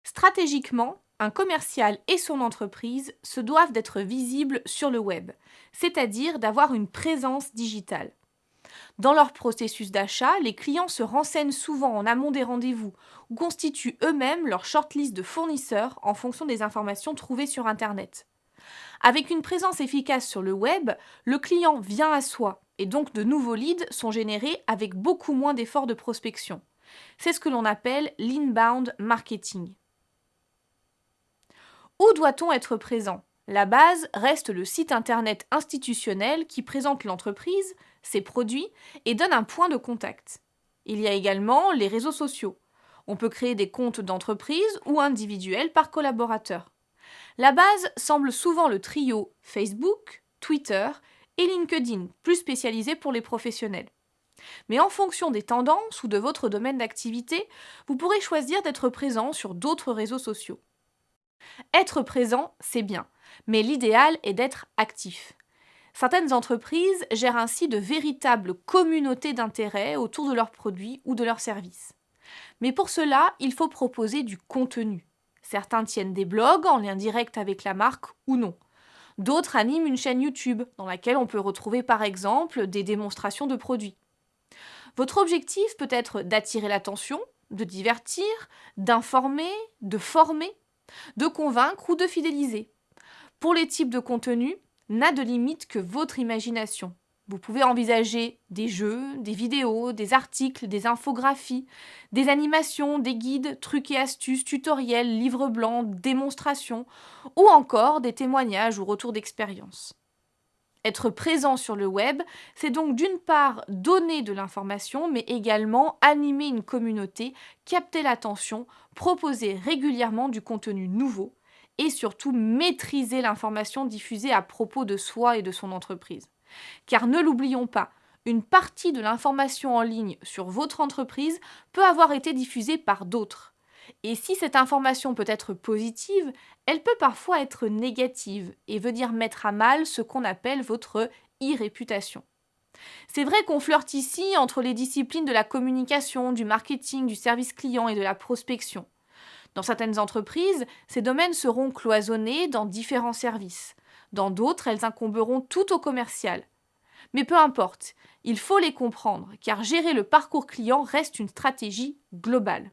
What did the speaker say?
Stratégiquement, un commercial et son entreprise se doivent d'être visibles sur le web, c'est-à-dire d'avoir une présence digitale. Dans leur processus d'achat, les clients se renseignent souvent en amont des rendez-vous ou constituent eux-mêmes leur shortlist de fournisseurs en fonction des informations trouvées sur Internet. Avec une présence efficace sur le web, le client vient à soi et donc de nouveaux leads sont générés avec beaucoup moins d'efforts de prospection. C'est ce que l'on appelle l'inbound marketing. Où doit-on être présent? La base reste le site internet institutionnel qui présente l'entreprise, ses produits et donne un point de contact. Il y a également les réseaux sociaux. On peut créer des comptes d'entreprise ou individuels par collaborateur. La base semble souvent le trio Facebook, Twitter et LinkedIn, plus spécialisé pour les professionnels. Mais en fonction des tendances ou de votre domaine d'activité, vous pourrez choisir d'être présent sur d'autres réseaux sociaux. Être présent, c'est bien, mais l'idéal est d'être actif. Certaines entreprises gèrent ainsi de véritables communautés d'intérêt autour de leurs produits ou de leurs services. Mais pour cela, il faut proposer du contenu. Certains tiennent des blogs en lien direct avec la marque ou non. D'autres animent une chaîne YouTube dans laquelle on peut retrouver par exemple des démonstrations de produits. Votre objectif peut être d'attirer l'attention, de divertir, d'informer, de former, de convaincre ou de fidéliser. Pour les types de contenus, n'a de limite que votre imagination. Vous pouvez envisager des jeux, des vidéos, des articles, des infographies, des animations, des guides, trucs et astuces, tutoriels, livres blancs, démonstrations, ou encore des témoignages ou retours d'expérience. Être présent sur le web, c'est donc d'une part donner de l'information, mais également animer une communauté, capter l'attention, proposer régulièrement du contenu nouveau et surtout maîtriser l'information diffusée à propos de soi et de son entreprise. Car ne l'oublions pas, une partie de l'information en ligne sur votre entreprise peut avoir été diffusée par d'autres. Et si cette information peut être positive, elle peut parfois être négative et venir mettre à mal ce qu'on appelle votre e-réputation. C'est vrai qu'on flirte ici entre les disciplines de la communication, du marketing, du service client et de la prospection. Dans certaines entreprises, ces domaines seront cloisonnés dans différents services. Dans d'autres, elles incomberont tout au commercial. Mais peu importe, il faut les comprendre, car gérer le parcours client reste une stratégie globale.